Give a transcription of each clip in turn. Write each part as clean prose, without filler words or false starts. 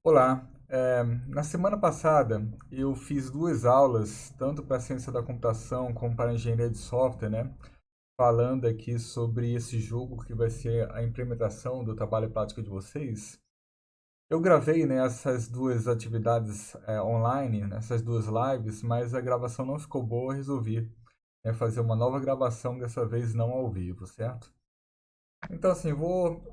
Olá, na semana passada eu fiz duas aulas, tanto para ciência da computação como para engenharia de software, né? Falando aqui sobre esse jogo que vai ser a implementação do trabalho prático de vocês. Eu gravei, né, essas duas atividades online, essas duas lives, mas a gravação não ficou boa, eu resolvi, né, fazer uma nova gravação, dessa vez não ao vivo, certo? Então, assim, vou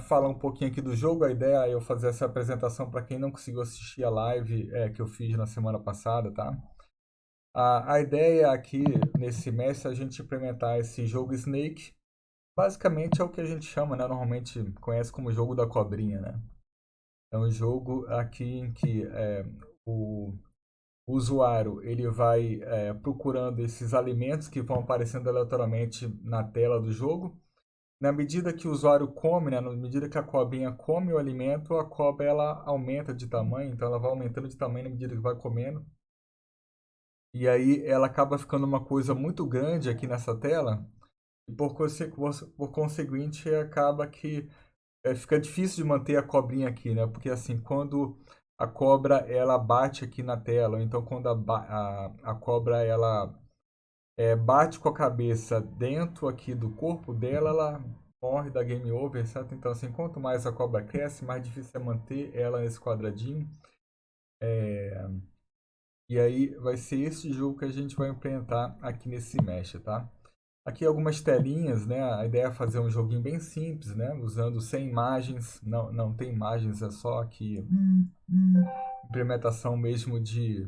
falar um pouquinho aqui do jogo. A ideia é eu fazer essa apresentação para quem não conseguiu assistir a live que eu fiz na semana passada, tá? A ideia aqui, nesse semestre, é a gente implementar esse jogo Snake. Basicamente é o que a gente chama, né? Normalmente conhece como jogo da cobrinha, né? É um jogo aqui em que o usuário ele vai procurando esses alimentos que vão aparecendo aleatoriamente na tela do jogo. Na medida que o usuário come, né, na medida que a cobrinha come o alimento, a cobra ela aumenta de tamanho, então ela vai aumentando de tamanho na medida que vai comendo. E aí ela acaba ficando uma coisa muito grande aqui nessa tela, e por conseguinte acaba que fica difícil de manter a cobrinha aqui, né? Porque assim, quando a cobra ela bate aqui na tela, ou então quando a cobra ela bate com a cabeça dentro aqui do corpo dela, ela morre da game over, certo? Então, assim, quanto mais a cobra cresce, mais difícil é manter ela nesse quadradinho. E aí vai ser esse jogo que a gente vai implementar aqui nesse semestre, tá? Aqui algumas telinhas, né? A ideia é fazer um joguinho bem simples, né? Usando sem imagens, não tem imagens, é só aqui implementação mesmo de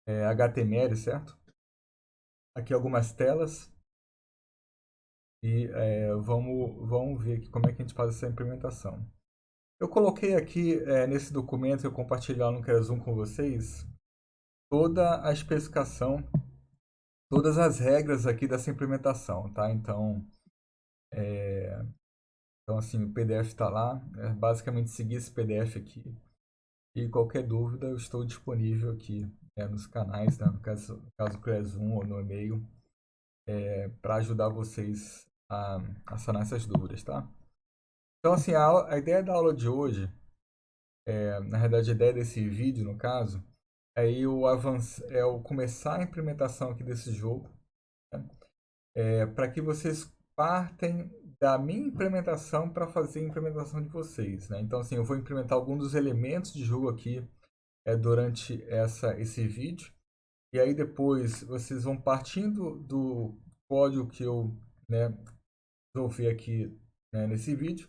HTML, certo? Aqui algumas telas. E vamos ver aqui como é que a gente faz essa implementação. Eu coloquei aqui nesse documento que eu compartilhei lá no Zoom com vocês toda a especificação, todas as regras aqui dessa implementação, tá? Então assim, o PDF está lá, é basicamente seguir esse PDF aqui. E qualquer dúvida, eu estou disponível aqui nos canais, né? No caso Zoom ou no e-mail, para ajudar vocês a sanar essas dúvidas, tá? Então, assim, a ideia da aula de hoje, na verdade, a ideia desse vídeo, no caso, é eu começar a implementação aqui desse jogo, né? Para que vocês partem da minha implementação para fazer a implementação de vocês, né? Então, assim, eu vou implementar alguns dos elementos de jogo aqui durante esse vídeo, e aí depois vocês vão partindo do código que eu, né, resolvi aqui, né, nesse vídeo,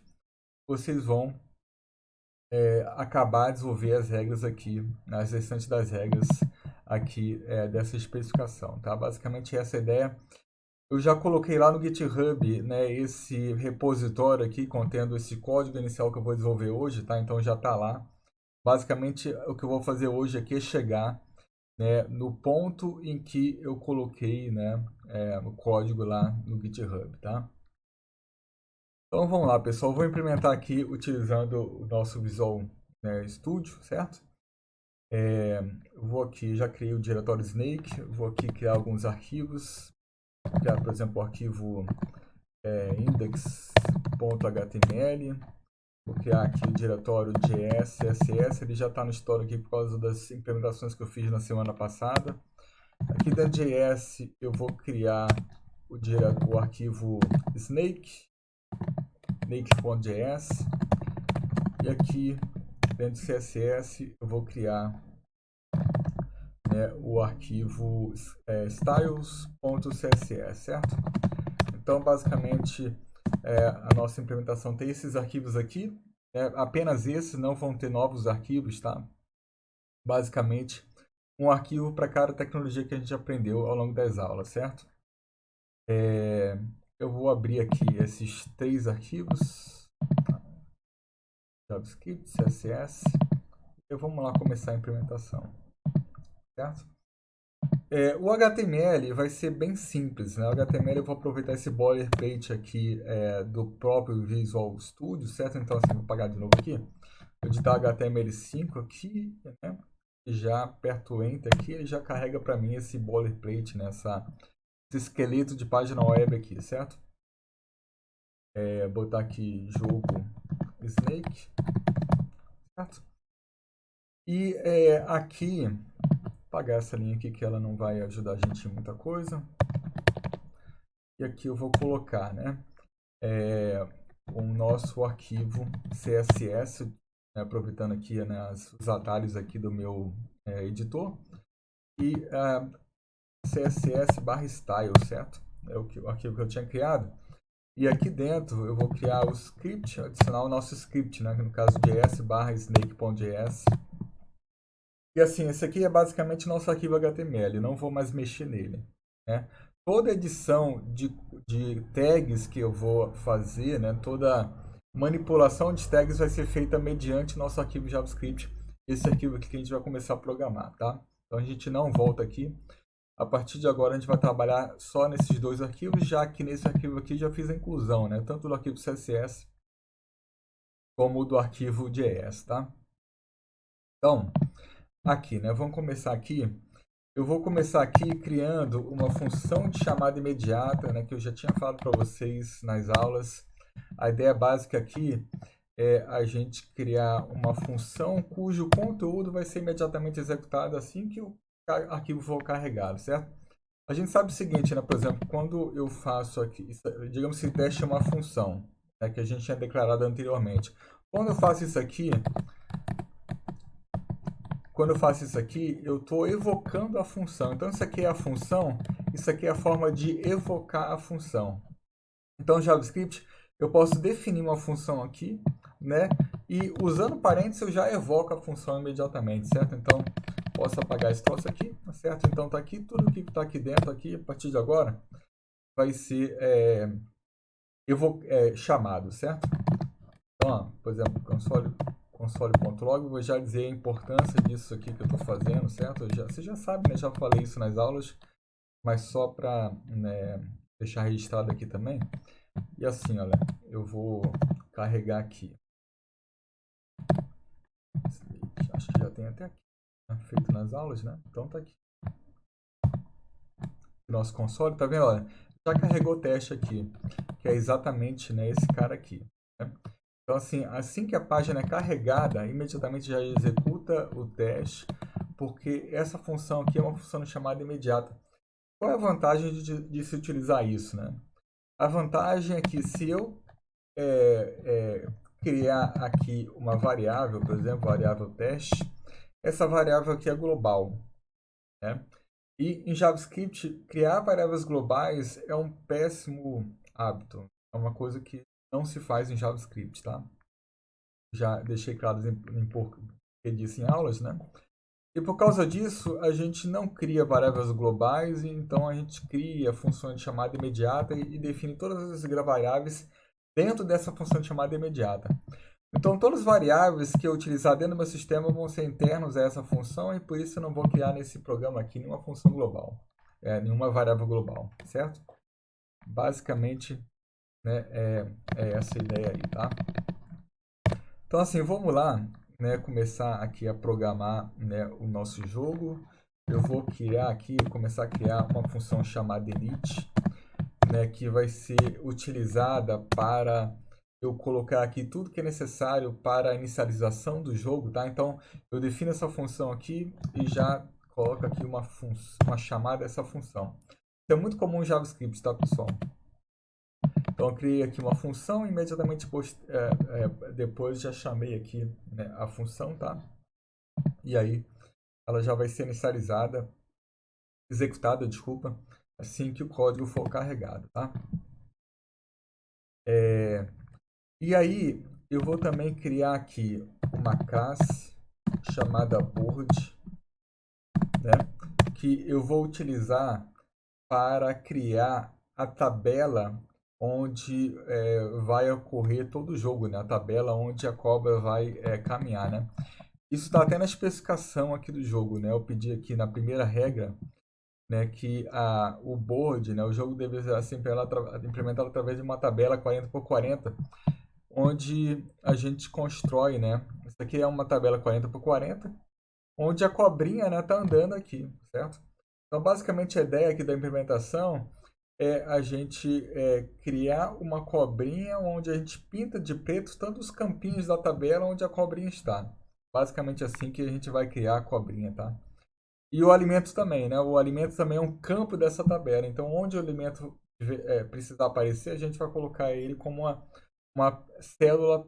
vocês vão acabar de desenvolver as regras aqui, as restantes das regras aqui dessa especificação, tá? Basicamente essa é a ideia. Eu já coloquei lá no GitHub, né, esse repositório aqui contendo esse código inicial que eu vou desenvolver hoje, tá? Então já está lá. Basicamente o que eu vou fazer hoje aqui é chegar, né, no ponto em que eu coloquei, né, o código lá no GitHub, tá? Então vamos lá, pessoal. Eu vou implementar aqui utilizando o nosso Visual, né, Studio, certo? Eu vou aqui, já criei o diretório Snake, vou aqui criar alguns arquivos, criar, por exemplo, o arquivo index.html, vou criar aqui o diretório JS, CSS, ele já está no histórico aqui por causa das implementações que eu fiz na semana passada. Aqui dentro do JS eu vou criar o arquivo snake.js, e aqui dentro do CSS eu vou criar o arquivo styles.css, certo? Então, basicamente, a nossa implementação tem esses arquivos aqui, apenas esses, não vão ter novos arquivos, tá? Basicamente, um arquivo para cada tecnologia que a gente aprendeu ao longo das aulas, certo? Eu vou abrir aqui esses três arquivos, JavaScript, CSS, e vamos lá começar a implementação, certo? O HTML vai ser bem simples, né? O HTML eu vou aproveitar esse boilerplate aqui do próprio Visual Studio, certo? Então, assim, vou apagar de novo aqui. Vou editar HTML5 aqui, né? E já aperto o Enter aqui, ele já carrega para mim esse boilerplate, né? Esse esqueleto de página web aqui, certo? Botar aqui jogo Snake, certo? E aqui, apagar essa linha aqui que ela não vai ajudar a gente em muita coisa. E aqui eu vou colocar, né, o nosso arquivo CSS, né, aproveitando aqui, né, os atalhos aqui do meu editor. E CSS/style, certo? É o arquivo que eu tinha criado. E aqui dentro eu vou criar o script, adicionar o nosso script, né? No caso js/snake.js. E assim, esse aqui é basicamente nosso arquivo HTML, não vou mais mexer nele, né? Toda edição de tags que eu vou fazer, né? Toda manipulação de tags vai ser feita mediante nosso arquivo JavaScript, esse arquivo aqui que a gente vai começar a programar, tá? Então a gente não volta aqui. A partir de agora a gente vai trabalhar só nesses dois arquivos, já que nesse arquivo aqui já fiz a inclusão, né? Tanto do arquivo CSS como do arquivo JS, tá? Então, aqui, né? Vamos começar aqui. Eu vou começar aqui criando uma função de chamada imediata, né? Que eu já tinha falado para vocês nas aulas. A ideia básica aqui é a gente criar uma função cujo conteúdo vai ser imediatamente executado assim que o arquivo for carregado, certo? A gente sabe o seguinte, né? Por exemplo, quando eu faço aqui, digamos que o teste é uma função, né, que a gente tinha declarado anteriormente. Quando eu faço isso aqui, eu estou evocando a função. Então, isso aqui é a função, isso aqui é a forma de evocar a função. Então, JavaScript, eu posso definir uma função aqui, né? E usando parênteses, eu já evoco a função imediatamente, certo? Então, posso apagar esse troço aqui, certo? Então, está aqui, tudo que está aqui dentro, aqui, a partir de agora, vai ser chamado, certo? Então, ó, por exemplo, console.log, vou já dizer a importância disso aqui que eu estou fazendo, certo? Você já sabe, né? Já falei isso nas aulas, mas só para, né, deixar registrado aqui também. E assim, olha, eu vou carregar aqui. Acho que já tem até aqui, né, feito nas aulas, né? Então tá aqui. Nosso console, tá vendo? Olha, já carregou o teste aqui, que é exatamente, né, esse cara aqui, né? Então, assim que a página é carregada, imediatamente já executa o teste, porque essa função aqui é uma função chamada imediata. Qual é a vantagem de se utilizar isso, né? A vantagem é que se eu criar aqui uma variável, por exemplo, variável teste, essa variável aqui é global, né? E em JavaScript, criar variáveis globais é um péssimo hábito. É uma coisa que não se faz em JavaScript, tá? Já deixei claro em porquê disso em aulas, né? E por causa disso, a gente não cria variáveis globais, e então a gente cria funções de chamada imediata e define todas as variáveis dentro dessa função de chamada imediata. Então, todas as variáveis que eu utilizar dentro do meu sistema vão ser internos a essa função e por isso eu não vou criar nesse programa aqui nenhuma função global, nenhuma variável global, certo? Basicamente, né, é essa a ideia aí, tá? Então, assim, vamos lá, né, começar aqui a programar, né, o nosso jogo. Eu vou criar aqui, começar a criar uma função chamada init, né, que vai ser utilizada para eu colocar aqui tudo que é necessário para a inicialização do jogo, tá? Então, eu defino essa função aqui e já coloco aqui uma chamada dessa função. Isso é muito comum em JavaScript, tá, pessoal? Então, eu criei aqui uma função e imediatamente depois já chamei aqui, né, a função, tá? E aí, ela já vai ser executada, desculpa, assim que o código for carregado, tá? E aí, eu vou também criar aqui uma classe chamada board, né? Que eu vou utilizar para criar a tabela onde vai ocorrer todo o jogo, né? A tabela onde a cobra vai caminhar, né? Isso está até na especificação aqui do jogo, né? Eu pedi aqui na primeira regra, né, que o board, né, o jogo deve ser implementado através de uma tabela 40 por 40, onde a gente constrói, né? Isso aqui é uma tabela 40 por 40, onde a cobrinha, né, tá andando aqui, certo? Então, basicamente, a ideia aqui da implementação é a gente criar uma cobrinha onde a gente pinta de preto tanto os campinhos da tabela onde a cobrinha está. basicamente assim que a gente vai criar a cobrinha, tá? E o alimento também, né? O alimento também é um campo dessa tabela. Então, onde o alimento precisar aparecer, a gente vai colocar ele como uma célula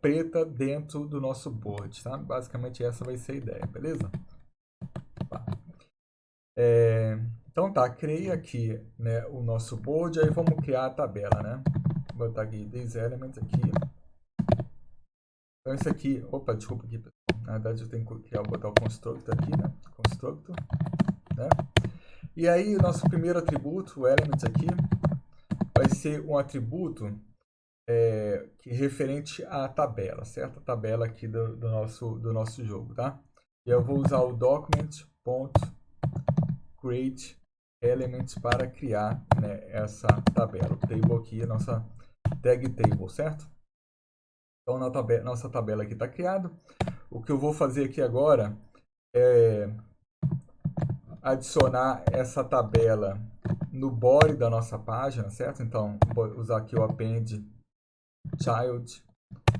preta dentro do nosso board, tá? Basicamente essa vai ser a ideia, beleza? Tá. Então tá, criei aqui, né, o nosso board, aí vamos criar a tabela, né? Vou botar aqui these elements aqui. Então isso aqui, opa, desculpa aqui, pessoal. Na verdade eu tenho que botar o constructor aqui, né? Constructor, né? E aí o nosso primeiro atributo, o element aqui, vai ser um atributo que referente à tabela, certo? A tabela aqui do nosso jogo, tá? E eu vou usar o document.create elements para criar, né, essa tabela. O table aqui, a nossa tag table, certo? Então, nossa tabela aqui está criada. O que eu vou fazer aqui agora é adicionar essa tabela no body da nossa página, certo? Então, vou usar aqui o append child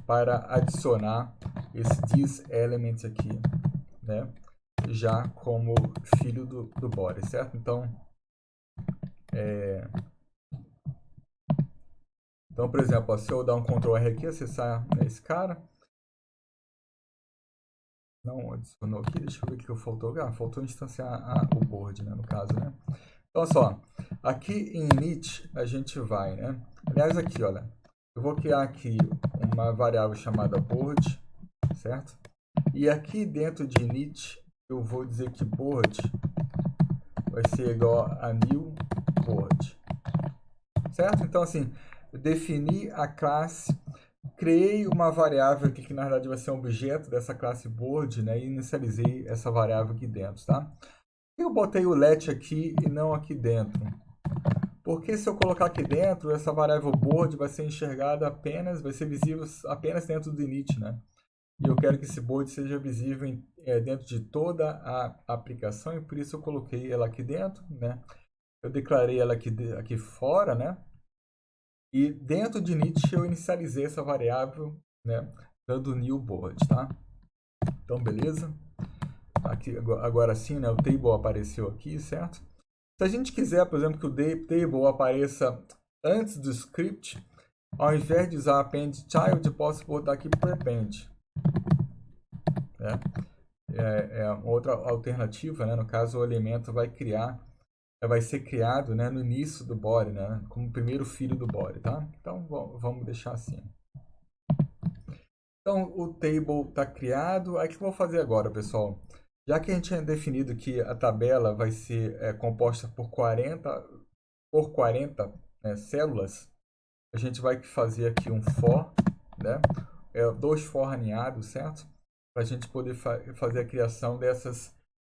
para adicionar esse this element aqui, né? Já como filho do body, certo? Então, por exemplo, ó, se eu dar um Ctrl R aqui, acessar, né, esse cara, não adicionou aqui, deixa eu ver o que faltou. Faltou instanciar o board, né, no caso, né? Então, só, aqui em init a gente vai, né? Aliás, aqui, olha, eu vou criar aqui uma variável chamada board, certo? E aqui dentro de init eu vou dizer que board vai ser igual a new board, certo? Então, assim, eu defini a classe, criei uma variável aqui que na verdade vai ser um objeto dessa classe board, né? E inicializei essa variável aqui dentro, tá? Eu botei o let aqui e não aqui dentro. Porque se eu colocar aqui dentro, essa variável board vai ser enxergada apenas, vai ser visível apenas dentro do init, né? E eu quero que esse board seja visível dentro de toda a aplicação e por isso eu coloquei ela aqui dentro, né? Eu declarei ela aqui fora, né? E dentro de init eu inicializei essa variável, né? Dando new board, tá? Então, beleza? Aqui, agora sim, né? O table apareceu aqui, certo? Se a gente quiser, por exemplo, que o table apareça antes do script, ao invés de usar append child, eu posso botar aqui prepend. Né? É outra alternativa, né? No caso, o elemento vai ser criado, né, no início do body, né? Como primeiro filho do body, tá? Então, vamos deixar assim. Então, o table está criado. Aí, o que eu vou fazer agora, pessoal? Já que a gente tinha definido que a tabela vai ser composta por 40 células, a gente vai fazer aqui um for, né? Dois for alinhados, certo? Para a gente poder fazer a criação dessas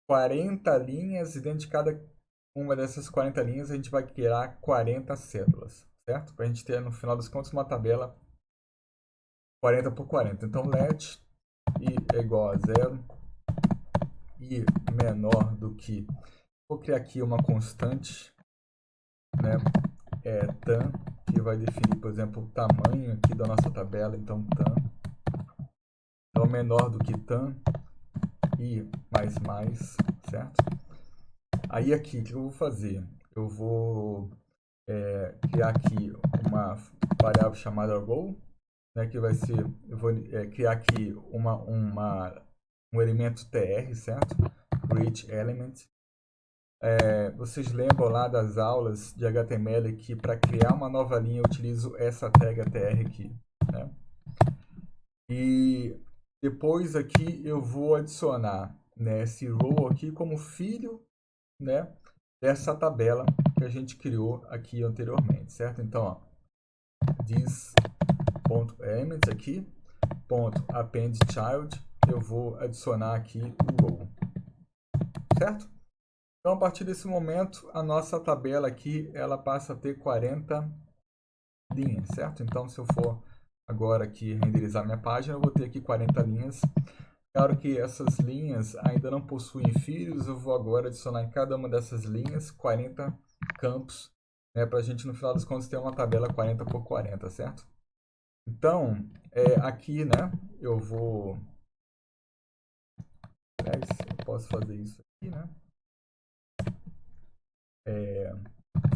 40 linhas e dentro de cada uma dessas 40 linhas a gente vai criar 40 células, certo? Para a gente ter, no final das contas, uma tabela 40 por 40. Então, let i é igual a 0 e menor do que... Vou criar aqui uma constante, né? Tan, que vai definir, por exemplo, o tamanho aqui da nossa tabela. Então, tan. Então, menor do que tan e mais, certo? Aí aqui, o que eu vou fazer? Eu vou criar aqui uma variável chamada row, né, que vai ser, eu vou criar aqui um elemento tr, certo? Create element. Vocês lembram lá das aulas de HTML que para criar uma nova linha eu utilizo essa tag tr aqui, né? E depois aqui eu vou adicionar, né, esse row aqui como filho, né, dessa tabela que a gente criou aqui anteriormente, certo? Então, ó, this.element aqui, .append child, eu vou adicionar aqui o row, certo? Então, a partir desse momento, a nossa tabela aqui, ela passa a ter 40 linhas, certo? Então, se eu for agora aqui renderizar minha página, eu vou ter aqui 40 linhas. Claro que essas linhas ainda não possuem filhos, eu vou agora adicionar em cada uma dessas linhas 40 campos, né, para a gente, no final das contas, ter uma tabela 40 por 40, certo? Então, aqui, né, eu vou Aliás, eu posso fazer isso aqui, né?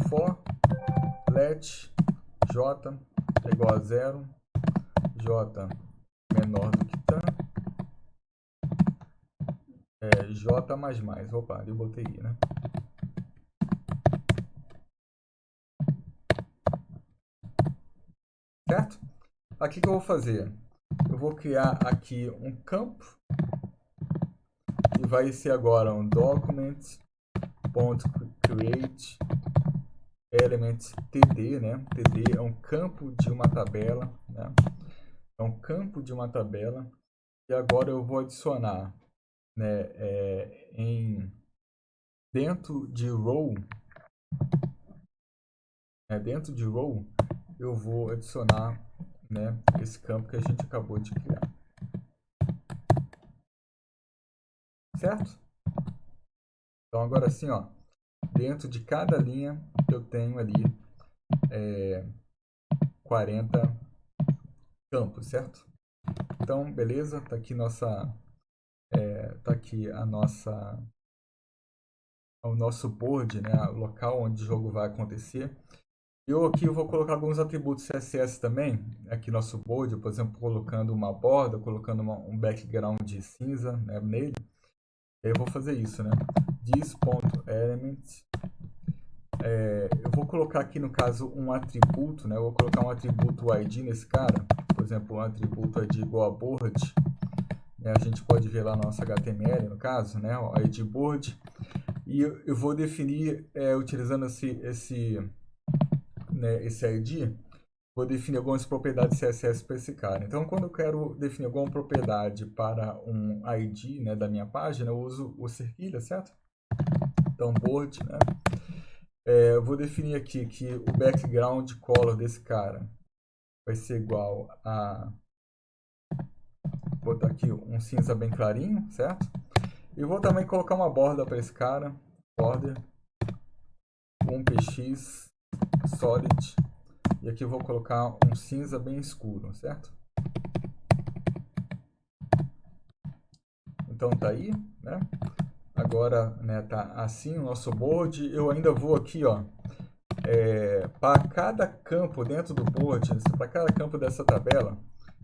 For let j é igual a 0, j menor do que tan, j mais mais. Opa, eu botei i, né? Certo? Aqui que eu vou fazer? Eu vou criar aqui um campo e vai ser agora um document.create element td, né? td é um campo de uma tabela, né? É um campo de uma tabela e agora eu vou adicionar, né, dentro de row, dentro de row eu vou adicionar, né, esse campo que a gente acabou de criar, certo? Então agora sim, ó, dentro de cada linha eu tenho ali 40 campos, certo? Então beleza, tá aqui tá aqui o nosso board, né, o local onde o jogo vai acontecer. Eu aqui vou colocar alguns atributos CSS também, aqui no nosso board, por exemplo, colocando uma borda, colocando um background de cinza, né, nele. Eu vou fazer isso, né? This.element. Eu vou colocar aqui, no caso, um atributo, né? Eu vou colocar um atributo ID nesse cara. Por exemplo, um atributo ID igual a board. Né? A gente pode ver lá no nosso HTML, no caso, né? O ID board. E eu vou definir, utilizando esse ID, vou definir algumas propriedades CSS para esse cara. Então, quando eu quero definir alguma propriedade para um ID, né, da minha página, eu uso o cerquilha, certo? Então, board, né? Eu vou definir aqui que o background color desse cara vai ser igual a... Vou botar aqui um cinza bem clarinho, certo? E vou também colocar uma borda para esse cara. Border 1px solid. E aqui eu vou colocar um cinza bem escuro, certo? Então tá aí, né? Agora, né, tá assim o nosso board. Eu ainda vou aqui, ó, para cada campo dentro do board, para cada campo dessa tabela,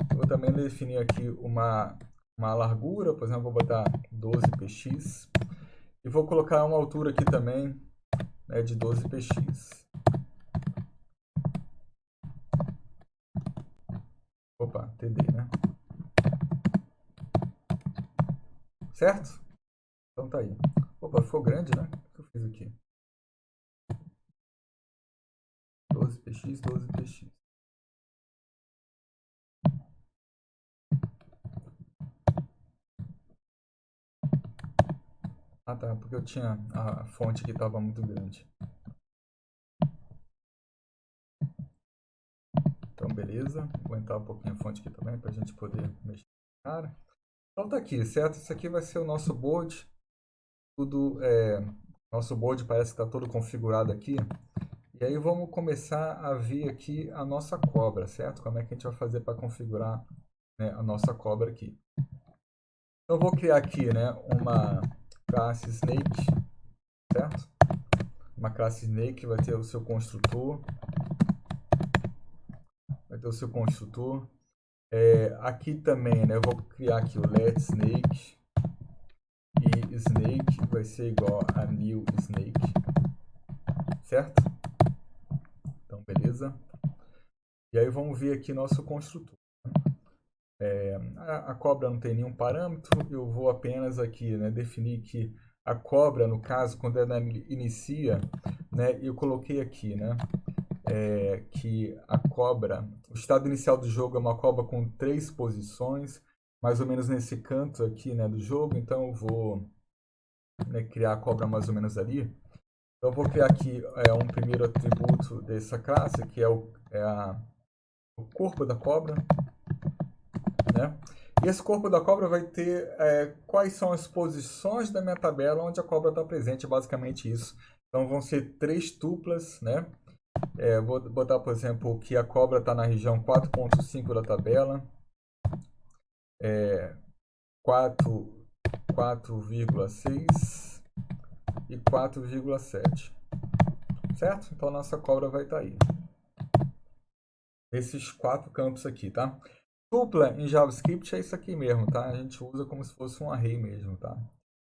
eu vou também definir aqui uma largura, por exemplo, vou botar 12px e vou colocar uma altura aqui também, né, de 12px. Opa, TD, né? Certo? Então tá aí. Opa, ficou grande, né? O que eu fiz aqui? 12px, 12px. Ah tá, porque eu tinha a fonte que estava muito grande. Então beleza, vou aumentar um pouquinho a fonte aqui também para a gente poder mexer. Cara, então tá aqui, certo? Isso aqui vai ser o nosso board. Tudo nosso board parece que está todo configurado aqui. E aí vamos começar a ver aqui a nossa cobra, certo? Como é que a gente vai fazer para configurar, né, a nossa cobra aqui. Então eu vou criar aqui, né, uma classe snake, certo? Uma classe snake vai ter o seu construtor. Vai ter o seu construtor. Aqui também, né, eu vou criar aqui o let snake. E snake vai ser igual a new snake, certo? Então, beleza. E aí vamos ver aqui nosso construtor. A cobra não tem nenhum parâmetro, eu vou apenas aqui, né, definir que a cobra, no caso, quando ela inicia, né, eu coloquei aqui, né, que a cobra, o estado inicial do jogo é uma cobra com 3 posições, mais ou menos nesse canto aqui, né, do jogo, então eu vou, né, criar a cobra mais ou menos ali. Então eu vou criar aqui um primeiro atributo dessa classe, que é o corpo da cobra, né? E esse corpo da cobra vai ter quais são as posições da minha tabela onde a cobra está presente, basicamente isso. Então vão ser 3 tuplas, né? Vou botar, por exemplo, que a cobra está na região 4.5 da tabela, 4, 4,6 e 4,7. Certo? Então, a nossa cobra vai estar aí. Esses 4 campos aqui, tá? Tupla em JavaScript é isso aqui mesmo, tá? A gente usa como se fosse um array mesmo, tá?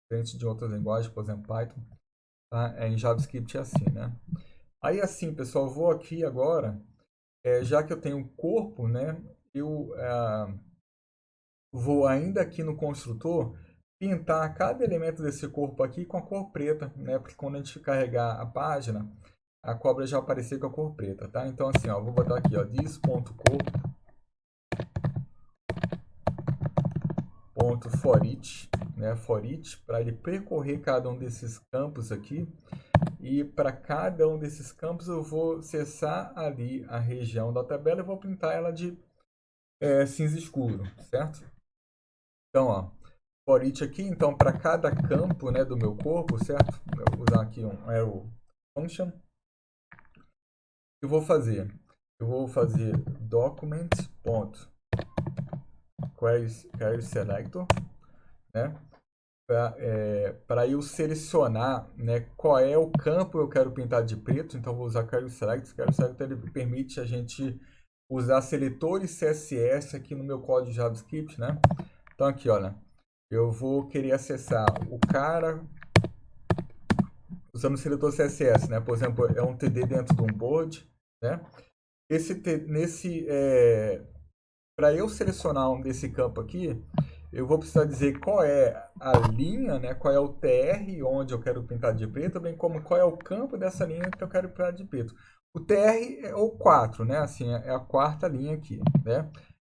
Diferente de outras linguagens, por exemplo, Python, tá? Em JavaScript é assim, né? Aí, assim, pessoal, eu vou aqui agora, já que eu tenho um corpo, né? Eu vou ainda aqui no construtor pintar cada elemento desse corpo aqui com a cor preta, né? Porque quando a gente carregar a página, a cobra já aparecer com a cor preta, tá? Então, assim, ó, vou botar aqui, ó, this.corpo.forEach, né? ForEach, para ele percorrer cada um desses campos aqui. E para cada um desses campos eu vou acessar ali a região da tabela e vou pintar ela de cinza escuro, certo? Então, ó, for each aqui, então para cada campo, né, do meu corpo, certo? Eu vou usar aqui um arrow function. Eu vou fazer document.querySelector, né? Para eu selecionar, né, qual é o campo eu quero pintar de preto. Então vou usar querySelector. querySelector ele permite a gente usar seletores CSS aqui no meu código JavaScript, né? Então aqui, olha, eu vou querer acessar o cara usando o seletor CSS, né? Por exemplo, é um TD dentro de um board, né? Para eu selecionar um desse campo aqui, eu vou precisar dizer qual é a linha, né? Qual é o TR onde eu quero pintar de preto, bem como qual é o campo dessa linha que eu quero pintar de preto. O TR é o 4, né? Assim, é a quarta linha aqui, né?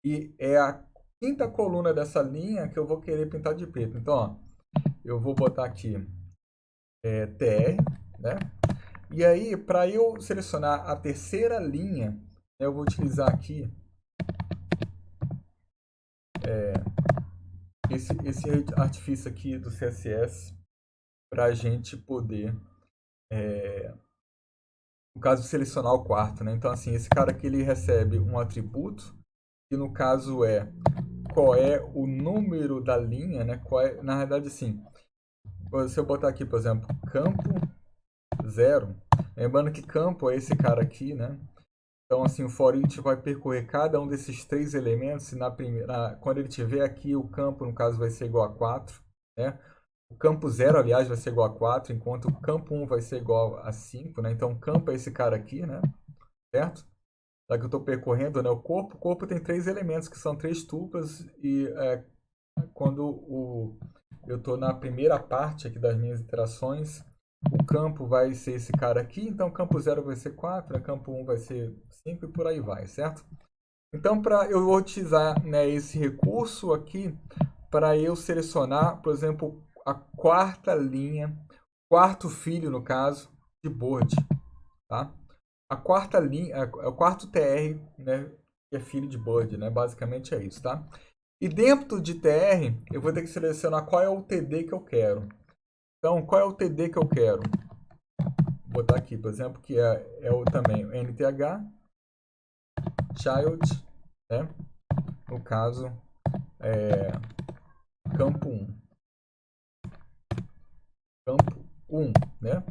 E é a quinta coluna dessa linha que eu vou querer pintar de preto. Então, ó, eu vou botar aqui TR, né? E aí, para eu selecionar a terceira linha, eu vou utilizar aqui esse artifício aqui do CSS para a gente poder, no caso, selecionar o quarto, né? Então, assim, esse cara aqui ele recebe um atributo, que no caso é qual é o número da linha, né? Na verdade, assim, se eu botar aqui, por exemplo, campo 0, lembrando que campo é esse cara aqui, né? Então, assim, o for each vai percorrer cada um desses 3 elementos e quando ele tiver aqui, o campo, no caso, vai ser igual a 4, né? O campo 0, aliás, vai ser igual a 4, enquanto o campo 1 vai ser igual a 5, né? Então, o campo é esse cara aqui, né? Certo? Já que eu estou percorrendo, né? O corpo tem 3 elementos, que são 3 tuplas, e quando eu estou na primeira parte aqui das minhas interações, o campo vai ser esse cara aqui, então campo 0 vai ser 4, né? Campo 1 vai ser 5 e por aí vai, certo? Então, eu vou utilizar, né, esse recurso aqui para eu selecionar, por exemplo, a quarta linha, quarto filho, no caso, de board, tá? A quarta linha, o quarto TR, né, que é filho de board, né? Basicamente é isso, tá? E dentro de TR, eu vou ter que selecionar qual é o TD que eu quero. Então, qual é o TD que eu quero? Vou botar aqui, por exemplo, que é o tamanho NTH child, né? No caso, campo 1. Campo 1, né?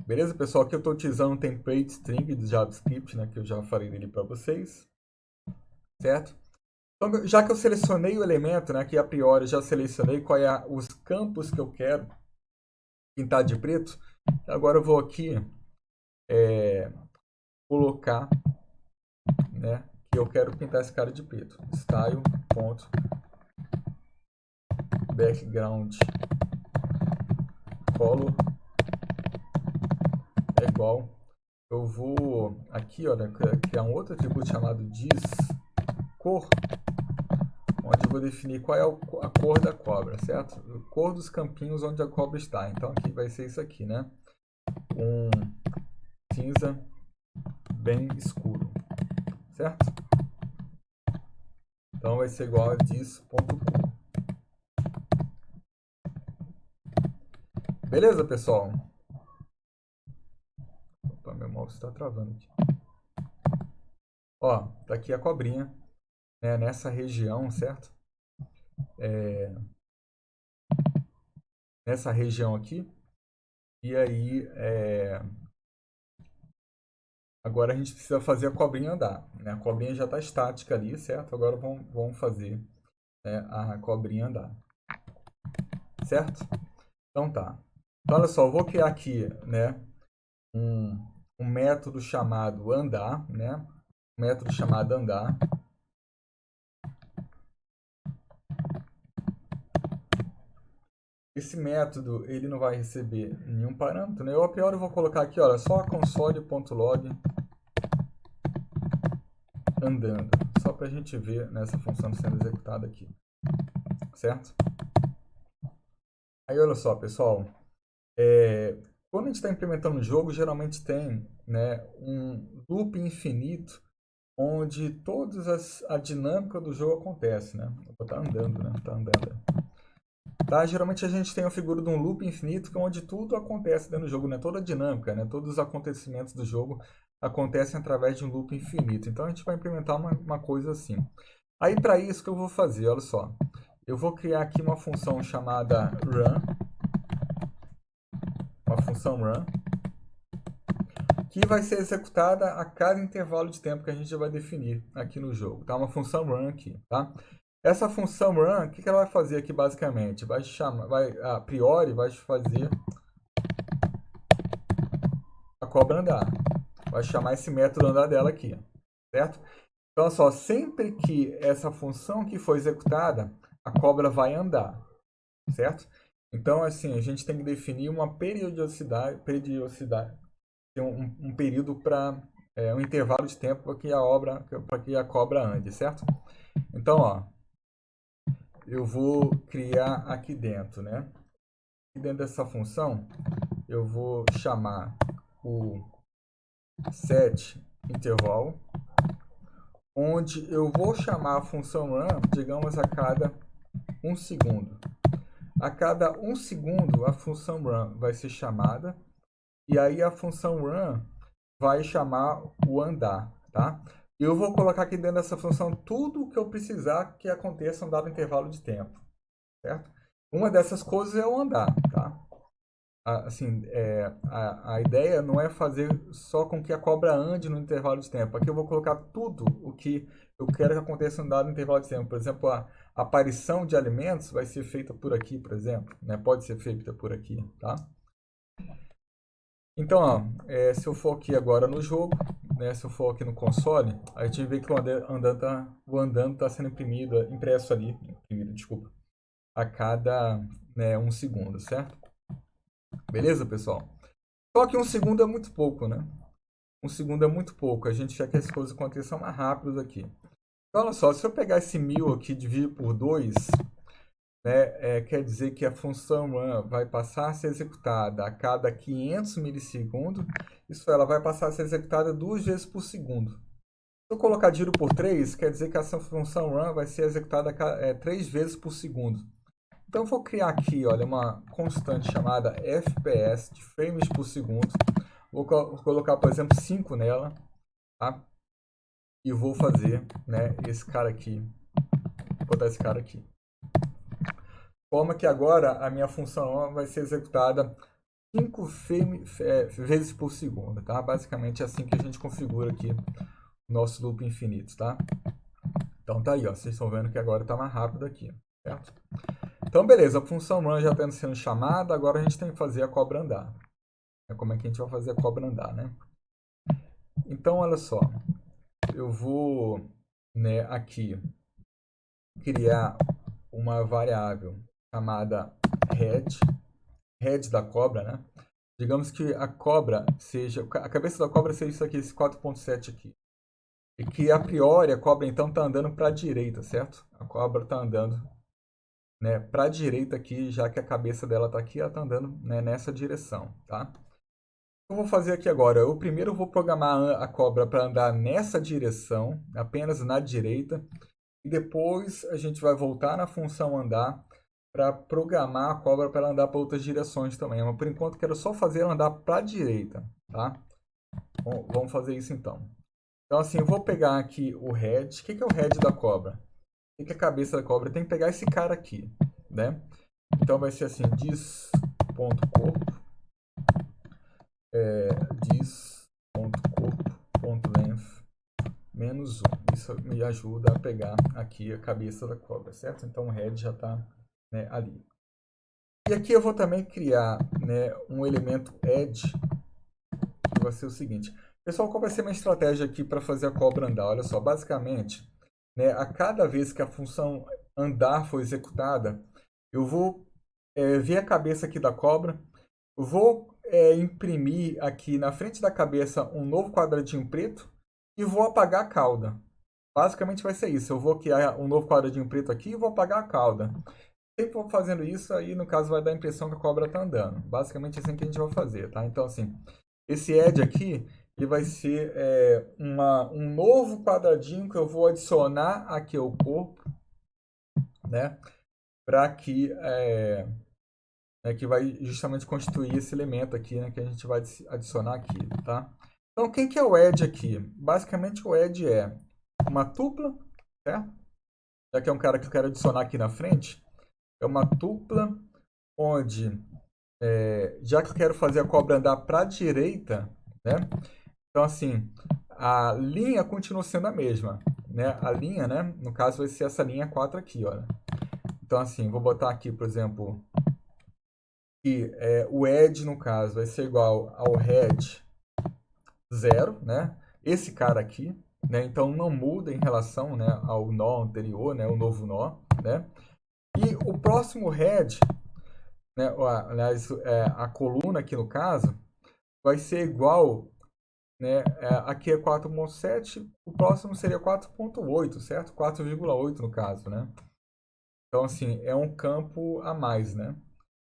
Beleza, pessoal? Aqui eu estou utilizando um template string de JavaScript, né? Que eu já falei dele para vocês, certo? Então, já que eu selecionei o elemento, né? Que a priori já selecionei qual é os campos que eu quero pintar de preto, agora eu vou aqui colocar, né? Que eu quero pintar esse cara de preto. Style.background color é igual. Eu vou aqui, olha, criar um outro atributo chamado disCor, onde eu vou definir qual é a cor da cobra, certo? A cor dos campinhos onde a cobra está. Então aqui vai ser isso aqui, né? Um cinza bem escuro, certo? Então vai ser igual a dis.cor. Beleza, pessoal? Opa, meu mouse está travando aqui. Ó, tá aqui a cobrinha, né, nessa região, certo? nessa região aqui. E aí, agora a gente precisa fazer a cobrinha andar, né? A cobrinha já está estática ali, certo? Agora vamos fazer, né, a cobrinha andar, certo? Então tá. Então, olha só, eu vou criar aqui, né, um, um método chamado andar, né? Um método chamado andar. Esse método, ele não vai receber nenhum parâmetro, né? Eu, a priori, eu vou colocar aqui, olha, só console.log andando, só para a gente ver nessa função sendo executada aqui, certo? Aí, olha só, pessoal, quando a gente está implementando o jogo, geralmente tem, né, um loop infinito onde a dinâmica do jogo acontece, né? Vou botar andando, né? Tá andando. Tá? Geralmente a gente tem a figura de um loop infinito, que é onde tudo acontece dentro do jogo, né? Toda a dinâmica, né? Todos os acontecimentos do jogo acontecem através de um loop infinito. Então a gente vai implementar uma coisa assim. Aí para isso que eu vou fazer, olha só. Eu vou criar aqui uma função chamada run, uma função run, que vai ser executada a cada intervalo de tempo que a gente vai definir aqui no jogo, tá? Uma função run aqui, tá? Essa função run, o que ela vai fazer aqui basicamente? Vai chamar, a priori, vai fazer a cobra andar. Vai chamar esse método andar dela aqui, certo? Então, só, sempre que essa função que for executada, a cobra vai andar, certo? Então, assim, a gente tem que definir uma periodicidade tem um período para um intervalo de tempo para que a cobra ande, certo? Então, ó, eu vou criar aqui dentro, né? E dentro dessa função, eu vou chamar o set interval, onde eu vou chamar a função run, digamos, a cada 1 segundo. A cada 1 segundo, a função run vai ser chamada, e aí a função run vai chamar o andar, tá? Eu vou colocar aqui dentro dessa função tudo o que eu precisar que aconteça em um dado intervalo de tempo, certo? Uma dessas coisas é o andar, tá? Assim, a ideia não é fazer só com que a cobra ande no intervalo de tempo. Aqui eu vou colocar tudo o que eu quero que aconteça em um dado intervalo de tempo. Por exemplo, a aparição de alimentos vai ser feita por aqui, por exemplo, né? Pode ser feita por aqui, tá? Então, ó, se eu for aqui agora no jogo, né, se eu for aqui no console, a gente vê que o andando tá sendo impresso ali, imprimido, desculpa, a cada, né, 1 segundo, certo? Beleza, pessoal? Só que 1 segundo é muito pouco, né? 1 segundo é muito pouco, a gente quer que as coisas aconteçam mais rápido aqui. Então, olha só, se eu pegar esse 1000 aqui e dividir por 2, né, quer dizer que a função run vai passar a ser executada a cada 500 milissegundos. Isso ela vai passar a ser executada 2 vezes por segundo. Se eu colocar dividido por 3, quer dizer que essa função run vai ser executada 3 vezes por segundo. Então eu vou criar aqui, olha, uma constante chamada FPS, de frames por segundo. Vou colocar, por exemplo, 5 nela, tá? E vou fazer, né, esse cara aqui. Vou botar esse cara aqui. Forma que agora a minha função vai ser executada 5 vezes por segundo, tá? Basicamente é assim que a gente configura aqui o nosso loop infinito, tá? Então tá aí, ó, vocês estão vendo que agora está mais rápido aqui, certo? Então beleza, a função run já está sendo chamada, agora a gente tem que fazer a cobra andar. Como é que a gente vai fazer a cobra andar, né? Então olha só, eu vou, né, aqui criar uma variável chamada head da cobra, né? Digamos que a cobra seja, a cabeça da cobra seja isso aqui, esse 4.7 aqui. E que a priori a cobra então está andando para a direita, certo? A cobra está andando, né, para a direita aqui, já que a cabeça dela está aqui, ela está andando, né, nessa direção, tá? Eu vou fazer aqui agora. Eu primeiro vou programar a cobra para andar nessa direção, apenas na direita, e depois a gente vai voltar na função andar para programar a cobra para ela andar para outras direções também. Mas por enquanto quero só fazer ela andar para a direita, tá? Bom, vamos fazer isso então. Então assim, eu vou pegar aqui o head. O que é o head da cobra? O que é a cabeça da cobra? Tem que pegar esse cara aqui, né? Então vai ser assim, dis.corpo, dis.corpo.length menos 1. Isso me ajuda a pegar aqui a cabeça da cobra, certo? Então o head já está, né, ali. E aqui eu vou também criar, né, um elemento add, que vai ser o seguinte. Pessoal, qual vai ser a minha estratégia aqui para fazer a cobra andar? Olha só, basicamente, né, a cada vez que a função andar for executada, eu vou ver a cabeça aqui da cobra, eu vou imprimir aqui na frente da cabeça um novo quadradinho preto e vou apagar a cauda. Basicamente vai ser isso. Eu vou criar um novo quadradinho preto aqui e vou apagar a cauda. Sempre vou fazendo isso, aí no caso vai dar a impressão que a cobra está andando. Basicamente é assim que a gente vai fazer, tá? Então assim, esse add aqui, ele vai ser um novo quadradinho que eu vou adicionar aqui ao corpo, né? Para que vai justamente constituir esse elemento aqui, né? Que a gente vai adicionar aqui, tá? Então, quem que é o add aqui? Basicamente, o add é uma tupla, certo? Já que é um cara que eu quero adicionar aqui na frente, é uma tupla onde, já que eu quero fazer a cobra andar para a direita, né? Então, assim, a linha continua sendo a mesma, né? A linha, né? No caso, vai ser essa linha 4 aqui, olha. Então, assim, vou botar aqui, por exemplo, que o head, no caso, vai ser igual ao head 0, né? Esse cara aqui, né? Então, não muda em relação, né, ao nó anterior, né? O novo nó, né? E o próximo head, né? Aliás, a coluna aqui no caso, vai ser igual, né? Aqui é 4.7, o próximo seria 4.8, certo? 4,8 no caso, né? Então, assim, é um campo a mais, né?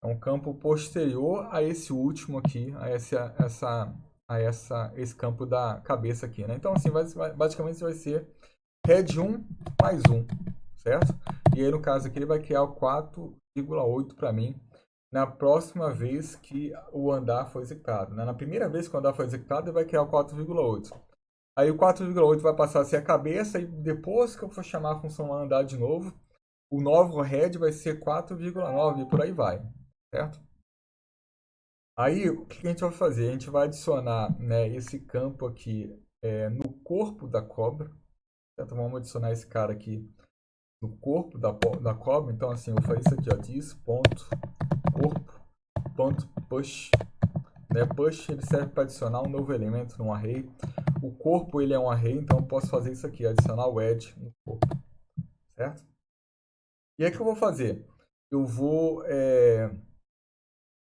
É um campo posterior a esse último aqui, esse campo da cabeça aqui, né? Então, assim, basicamente vai ser head 1 mais 1, certo? E aí, no caso aqui, ele vai criar o 4,8 para mim na próxima vez que o andar for executado, né? Na primeira vez que o andar for executado, ele vai criar o 4,8. Aí o 4,8 vai passar a ser a cabeça e depois que eu for chamar a função andar de novo, o novo head vai ser 4,9 e por aí vai, certo? Aí o que a gente vai fazer? A gente vai adicionar, né, esse campo aqui no corpo da cobra, certo? Vamos adicionar esse cara aqui no corpo da cobra. Então assim, eu vou fazer isso aqui, ó, dis.corpo.push, né? Push ele serve para adicionar um novo elemento num array. O corpo ele é um array, então eu posso fazer isso aqui, adicionar o add no corpo, certo? E aí o que eu vou fazer? Eu vou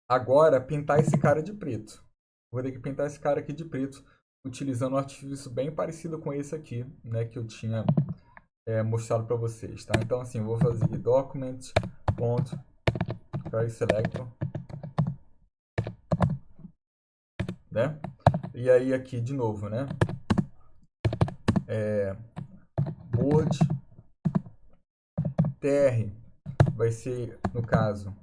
agora pintar esse cara de preto. Vou ter que pintar esse cara aqui de preto, utilizando um artifício bem parecido com esse aqui, né, que eu tinha mostrado para vocês, tá? Então assim, eu vou fazer document.querySelector, né? E aí aqui de novo, né? Board tr vai ser, no caso,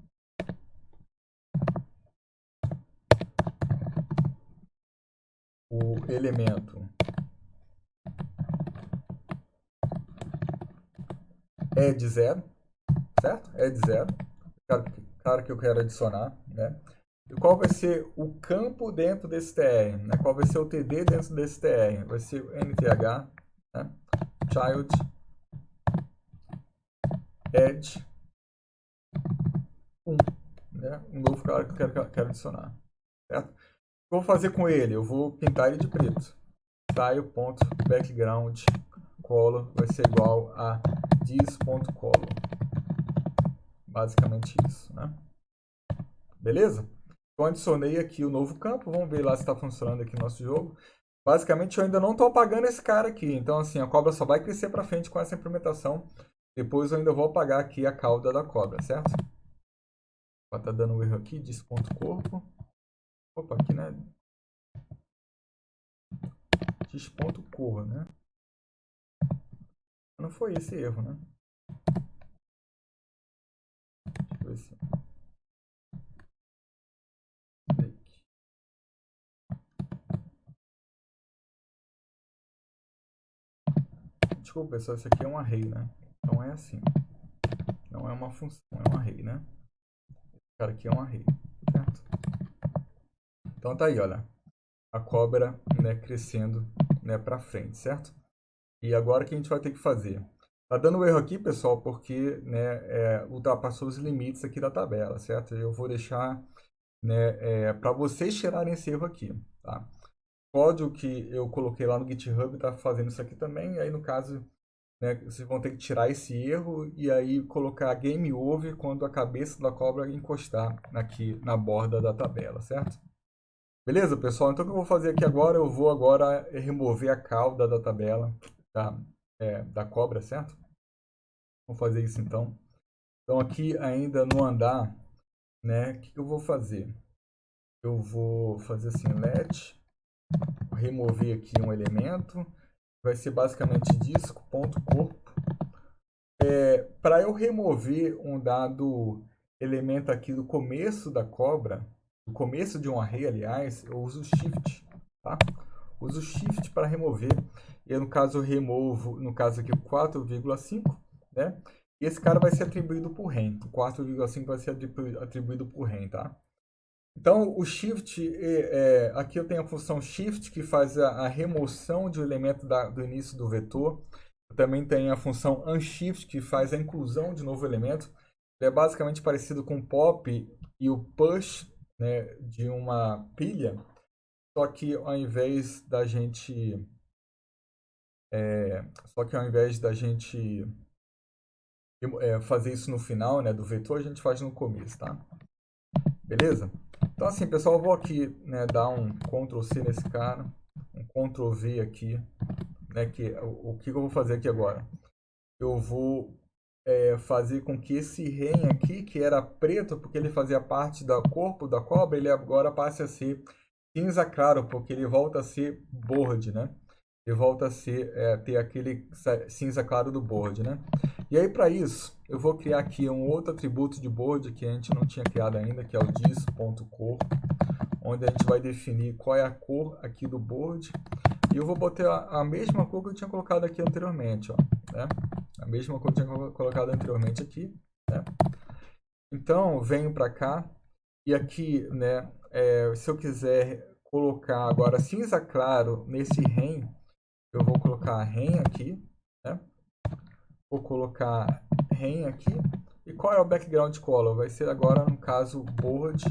o elemento add 0, certo? Add 0, cara que eu quero adicionar, né? E qual vai ser o campo dentro desse TR, né? Qual vai ser o TD dentro desse TR? Vai ser o nth, né? Child add 1, né? Um novo cara que eu quero adicionar, certo? O que eu vou fazer com ele? Eu vou pintar ele de preto. Style.background color vai ser igual a this.color. Basicamente isso, né? Beleza? Então adicionei aqui o novo campo. Vamos ver lá se está funcionando aqui no nosso jogo. Basicamente eu ainda não estou apagando esse cara aqui. Então assim, a cobra só vai crescer para frente com essa implementação. Depois eu ainda vou apagar aqui a cauda da cobra, certo? Tá dando um erro aqui, dis.corpo. Opa, aqui, né? Dis.cor, né? Não foi esse erro, né? Deixa eu ver se... Desculpa, pessoal, isso aqui é um array, né? Então é assim. Não é uma função, é um array, né? Esse cara aqui é um array, certo? Então tá aí, olha. A cobra, né, crescendo, né, para frente, certo? E agora o que a gente vai ter que fazer? Tá dando erro aqui, pessoal, porque, né, ultrapassou os limites aqui da tabela, certo? Eu vou deixar, né, para vocês tirarem esse erro aqui, tá? O código que eu coloquei lá no GitHub tá fazendo isso aqui também, e aí no caso, né, vocês vão ter que tirar esse erro e aí colocar game over quando a cabeça da cobra encostar aqui na borda da tabela, certo? Beleza, pessoal? Então o que eu vou fazer aqui agora, eu vou agora remover a cauda da tabela da cobra, certo? Vou fazer isso então. Então aqui ainda no andar, né, o que eu vou fazer? Eu vou fazer assim, let, remover aqui um elemento, vai ser basicamente disco.corpo. Para eu remover um dado elemento aqui do começo da cobra, do começo de um array, aliás, eu uso shift, tá? Uso shift para remover. E no caso eu removo, no caso aqui, o 4,5, né? E esse cara vai ser atribuído por ren. O 4,5 vai ser atribuído por ren, tá? Então, o shift, aqui eu tenho a função shift, que faz a remoção de um elemento do início do vetor. Eu também tenho a função unshift, que faz a inclusão de novo elemento. É basicamente parecido com o pop e o push, né, de uma pilha, só que ao invés da gente fazer isso no final, né, do vetor, a gente faz no começo, tá? Beleza? Então assim, pessoal, eu vou aqui, né, dar um Ctrl C nesse cara, um Ctrl V aqui, né, o que eu vou fazer aqui agora? Eu vou fazer com que esse ren aqui, que era preto, porque ele fazia parte do corpo da cobra, ele agora passe a ser cinza claro, porque ele volta a ser board, né? Ele volta a ter aquele cinza claro do board, né? E aí, para isso, eu vou criar aqui um outro atributo de board que a gente não tinha criado ainda, que é o dis.cor, onde a gente vai definir qual é a cor aqui do board. E eu vou botar a mesma cor que eu tinha colocado aqui anteriormente, ó, né? A mesma cor que eu tinha colocado anteriormente aqui, né? Então, venho para cá e aqui, né, se eu quiser colocar agora cinza claro nesse ren, eu vou colocar ren aqui, né? Vou colocar ren aqui. E qual é o background color? Vai ser agora, no caso, board.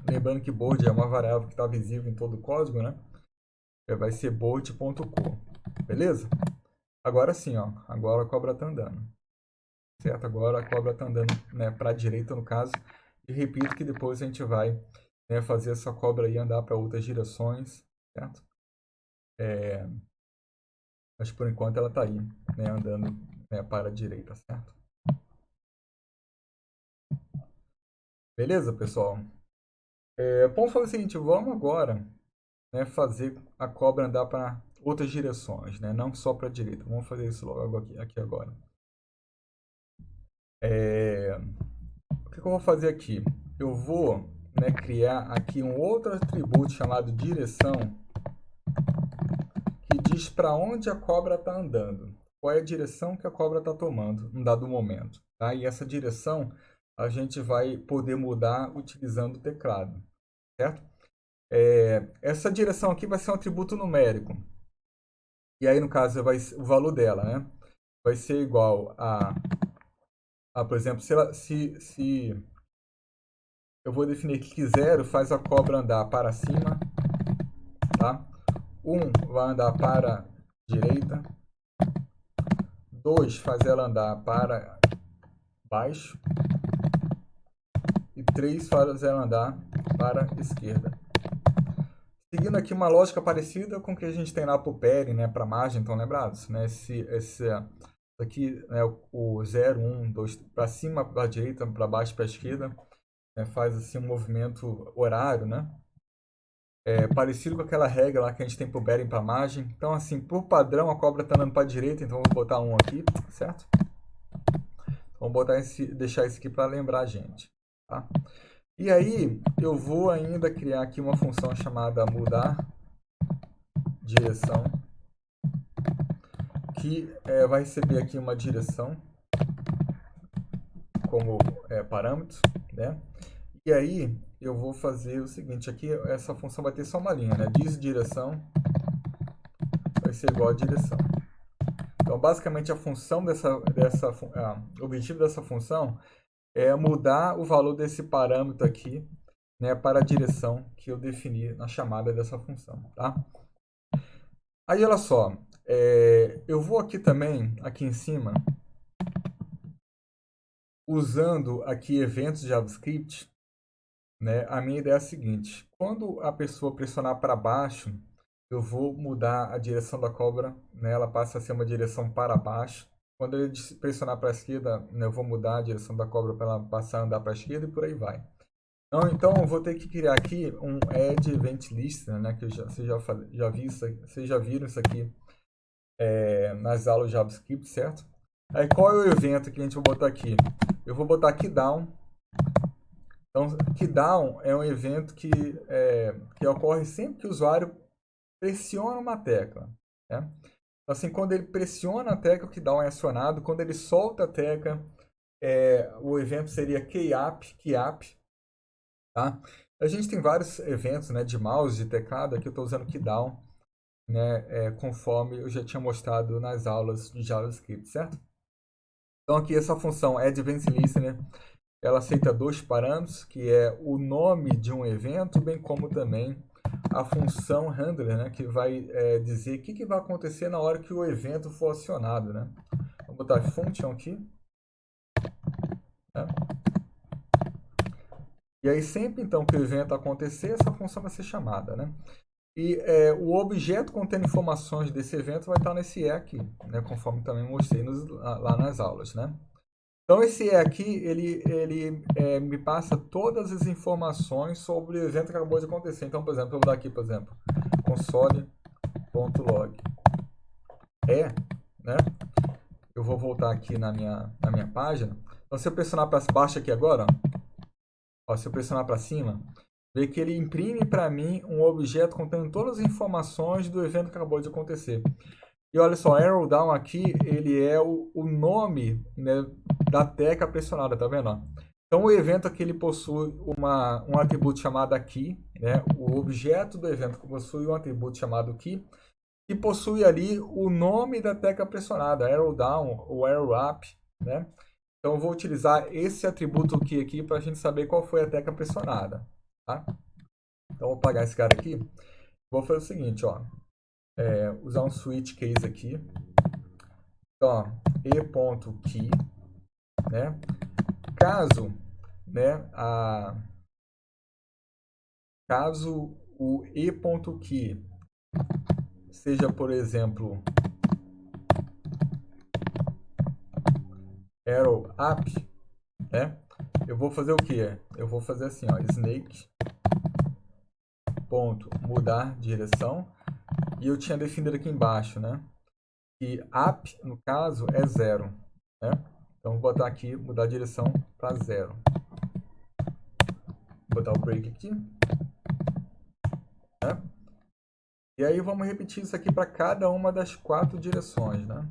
Lembrando que board é uma variável que está visível em todo o código, né? Vai ser board.cor. Beleza? Agora sim, ó. Agora a cobra está andando. Certo? Agora a cobra está andando, né, para a direita, no caso. E repito que depois a gente vai, né, fazer essa cobra aí andar para outras direções. Certo? Mas por enquanto ela está aí, né, andando, né, para a direita, certo? Beleza, pessoal? Vamos fazer o seguinte, vamos agora, né, fazer a cobra andar para outras direções, né, não só para a direita. Vamos fazer isso logo aqui agora. O que eu vou fazer aqui? Eu vou, né, criar aqui um outro atributo chamado direção, que diz para onde a cobra está andando. Qual é a direção que a cobra está tomando em dado momento. Tá? E essa direção a gente vai poder mudar utilizando o teclado. Certo? Essa direção aqui vai ser um atributo numérico. E aí, no caso, o valor dela, né? Vai ser igual por exemplo, se eu vou definir que 0 faz a cobra andar para cima, tá? 1 vai andar para a direita, 2 faz ela andar para baixo e 3 faz ela andar para a esquerda. Seguindo aqui uma lógica parecida com o que a gente tem lá para o Perry, né, para a margem, estão lembrados? Né? Esse aqui, né, o 0, 1, 2, para cima, para a direita, para baixo, para a esquerda, né, faz assim um movimento horário, né? Parecido com aquela regra lá que a gente tem para o bearing para a margem. Então, assim, por padrão, a cobra está andando para a direita, então vou botar 1 aqui, certo? Vamos deixar esse aqui para lembrar a gente, tá? E aí, eu vou ainda criar aqui uma função chamada mudar direção, que vai receber aqui uma direção como parâmetro, né? E aí eu vou fazer o seguinte, aqui essa função vai ter só uma linha, né? Direção vai ser igual a direção. Então, basicamente, a função o objetivo dessa função é mudar o valor desse parâmetro aqui, né, para a direção que eu defini na chamada dessa função, tá? Aí, olha só, eu vou aqui também, aqui em cima, usando aqui eventos JavaScript, né, a minha ideia é a seguinte, quando a pessoa pressionar para baixo, eu vou mudar a direção da cobra, né, ela passa a ser uma direção para baixo. Quando ele pressionar para a esquerda, né, eu vou mudar a direção da cobra para ela passar a andar para a esquerda e por aí vai. Então, eu vou ter que criar aqui um add event listener, né, que vocês já viram isso aqui nas aulas de JavaScript, certo? Aí, qual é o evento que a gente vai botar aqui? Eu vou botar aqui down. Então, keydown é um evento que ocorre sempre que o usuário pressiona uma tecla, né? Assim, quando ele pressiona a tecla, o keydown é acionado. Quando ele solta a tecla, o evento seria keyup, tá? A gente tem vários eventos, né, de mouse, de teclado. Aqui eu estou usando keydown, né, conforme eu já tinha mostrado nas aulas de JavaScript, certo? Então, aqui essa função addEventListener, ela aceita dois parâmetros, que é o nome de um evento, bem como também a função handler, né, que vai dizer o que vai acontecer na hora que o evento for acionado, né? Vou botar function aqui, né? E aí sempre então que o evento acontecer, essa função vai ser chamada, né? E o objeto contendo informações desse evento vai estar nesse E aqui, né? Conforme também mostrei lá nas aulas, né? Então esse E aqui, ele me passa todas as informações sobre o evento que acabou de acontecer. Então, por exemplo, eu vou dar aqui, por exemplo, console.log né? Eu vou voltar aqui na minha página. Então, se eu pressionar para baixo aqui agora, ó, se eu pressionar para cima, vê que ele imprime para mim um objeto contendo todas as informações do evento que acabou de acontecer. E olha só, arrow down aqui, ele é o nome, né, da tecla pressionada, tá vendo? Ó? Então, o evento aqui ele possui um atributo chamado key, né? O objeto do evento possui um atributo chamado key, que possui ali o nome da tecla pressionada, arrow down ou arrow up, né? Então, eu vou utilizar esse atributo key aqui para a gente saber qual foi a tecla pressionada, tá? Então, vou apagar esse cara aqui. Vou fazer o seguinte, ó. Usar um switch case aqui. Então, ó, e.key, né? Caso, né, caso o e.key seja, por exemplo, arrow up, né? Eu vou fazer o quê? Eu vou fazer assim, ó, snake ponto mudar direção, e eu tinha definido aqui embaixo, né? E up, no caso, é 0, né? Então, vou botar aqui, mudar a direção para 0. Vou botar o break aqui, né? E aí, vamos repetir isso aqui para cada uma das 4 direções, né?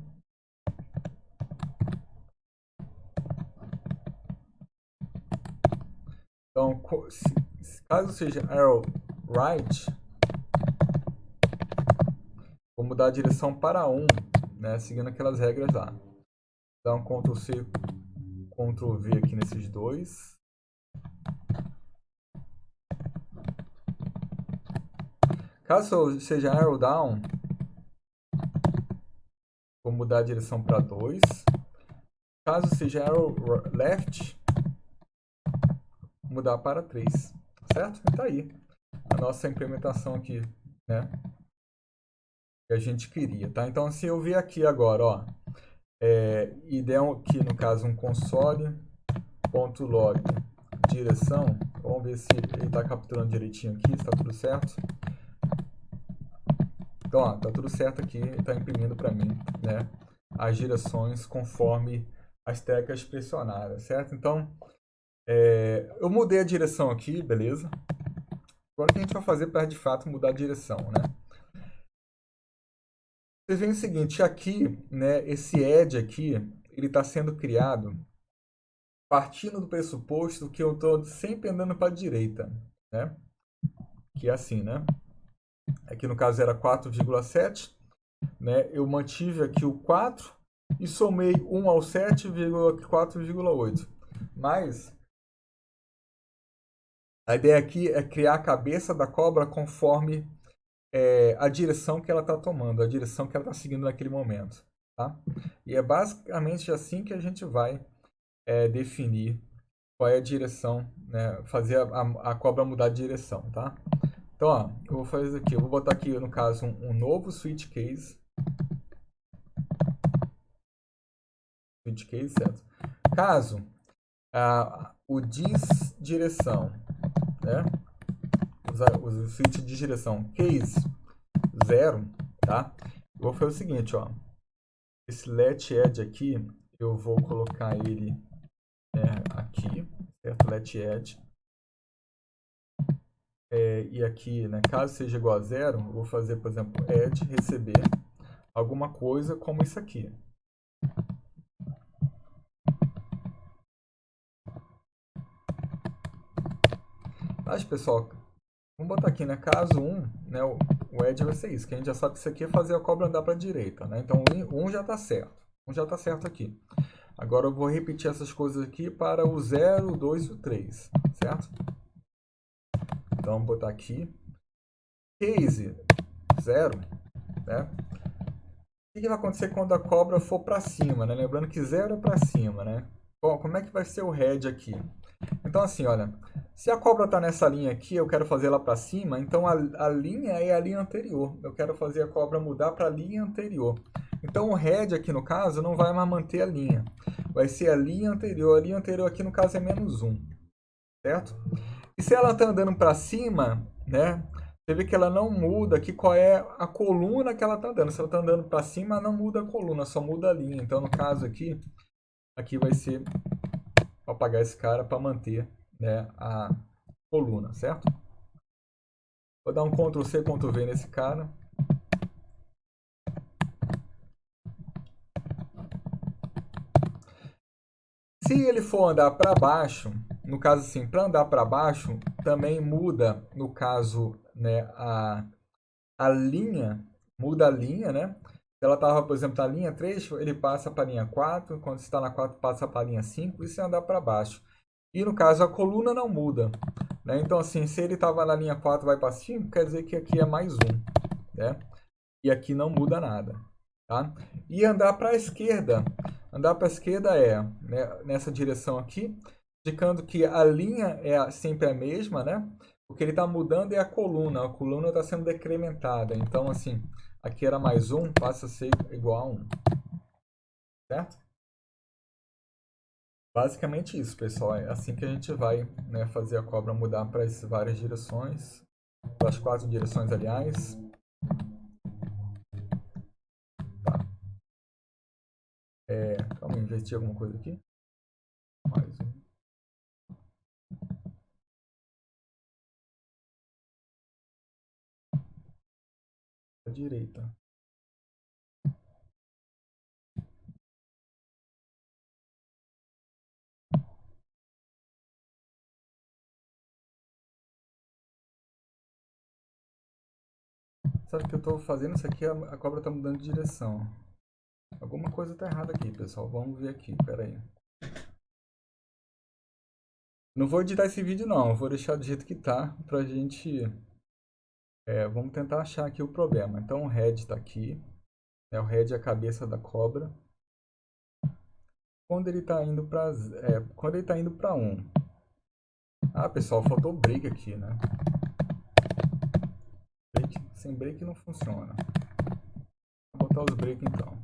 Então, caso seja arrow right, vou mudar a direção para 1, né? Seguindo aquelas regras lá. Então, Ctrl C, Ctrl V aqui nesses dois. Caso seja arrow down, vou mudar a direção para 2. Caso seja arrow left, mudar para 3. Certo? E tá aí a nossa implementação aqui, né? Que a gente queria, tá? Então, se eu ver aqui agora, ó, e der aqui, no caso, um console.log direção, vamos ver se ele está capturando direitinho aqui, se está tudo certo. Então, ó, tá tudo certo aqui, está imprimindo para mim, né, as direções conforme as teclas pressionadas, certo? Então, eu mudei a direção aqui, beleza? Agora o que a gente vai fazer para, de fato, mudar a direção, né? Vocês veem o seguinte, aqui, né, esse edge aqui, ele está sendo criado partindo do pressuposto que eu estou sempre andando para a direita, né? Que é assim, né? Aqui no caso era 4,7, né? Eu mantive aqui o 4 e somei 1 ao 7,4,8. Mas a ideia aqui é criar a cabeça da cobra conforme a direção que ela está tomando, a direção que ela está seguindo naquele momento, tá? E é basicamente assim que a gente vai definir qual é a direção, né? Fazer a cobra mudar de direção, tá? Então, ó, eu vou fazer isso aqui. Eu vou botar aqui, no caso, um novo switch case. Switch case, certo? Caso o direção, né? O switch de direção case 0, tá? Eu vou fazer o seguinte, ó. Esse let edge aqui, eu vou colocar ele aqui, certo? Let edge. E aqui, né, caso seja igual a 0, eu vou fazer, por exemplo, edge receber alguma coisa como isso aqui. Mas, pessoal, vamos botar aqui, né, caso 1, né, o edge vai ser isso, que a gente já sabe que isso aqui é fazer a cobra andar para a direita, né? Então, 1 já está certo. 1 já está certo aqui. Agora, eu vou repetir essas coisas aqui para o 0, o 2 e o 3, certo? Então, vamos botar aqui. Case 0, né? O que vai acontecer quando a cobra for para cima, né? Lembrando que 0 é para cima, né? Bom, como é que vai ser o head aqui? Então, assim, olha, se a cobra está nessa linha aqui, eu quero fazer ela para cima, então a linha é a linha anterior. Eu quero fazer a cobra mudar para a linha anterior. Então, o head aqui, no caso, não vai mais manter a linha. Vai ser a linha anterior. A linha anterior aqui, no caso, é -1, certo? E se ela está andando para cima, né? Você vê que ela não muda aqui qual é a coluna que ela está andando. Se ela está andando para cima, não muda a coluna, só muda a linha. Então, no caso aqui, vai ser para apagar esse cara para manter, né, a coluna, certo? Vou dar um Ctrl C, Ctrl V nesse cara. Se ele for andar para baixo, no caso assim, para andar para baixo, também muda, no caso, né, a linha, muda a linha, né? Se ela estava, por exemplo, na linha 3, ele passa para a linha 4, quando está na 4, passa para a linha 5, isso é andar para baixo. E no caso, a coluna não muda, né? Então, assim, se ele estava na linha 4 vai para 5, quer dizer que aqui é mais 1, né? E aqui não muda nada, tá? E andar para a esquerda. Andar para a esquerda né, nessa direção aqui, indicando que a linha é sempre a mesma, né? O que ele está mudando é a coluna está sendo decrementada. Então, assim, aqui era mais 1, passa a ser igual a 1, certo? Basicamente isso, pessoal. É assim que a gente vai, né, fazer a cobra mudar para as várias direções, para as 4 direções, aliás. Tá. Calma aí, investir alguma coisa aqui. Mais um. À direita. Sabe que eu estou fazendo isso aqui, a cobra está mudando de direção. Alguma coisa está errada aqui, pessoal. Vamos ver aqui, pera aí. Não vou editar esse vídeo não, eu vou deixar do jeito que tá pra gente... vamos tentar achar aqui o problema. Então o head está aqui, né? O head é a cabeça da cobra. Quando ele está indo para quando ele tá indo para 1. Ah, pessoal, faltou break aqui, né? Sem break não funciona. Vou botar os break então.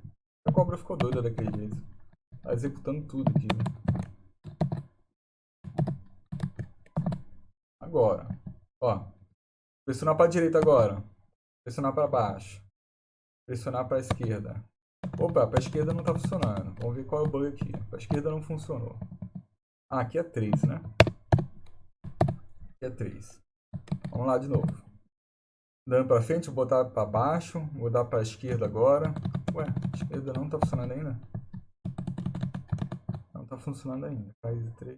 A cobra ficou doida daquele jeito. Tá executando tudo aqui. Agora, ó, pressionar para a direita agora, pressionar para baixo, pressionar para a esquerda. Opa, para a esquerda não está funcionando. Vamos ver qual é o bug aqui. Para a esquerda não funcionou. Ah, aqui é 3, né? Aqui é 3. Vamos lá de novo. Andando para frente, vou botar para baixo, vou dar para a esquerda agora. Ué, a esquerda não está funcionando ainda? Não está funcionando ainda. Faz 3,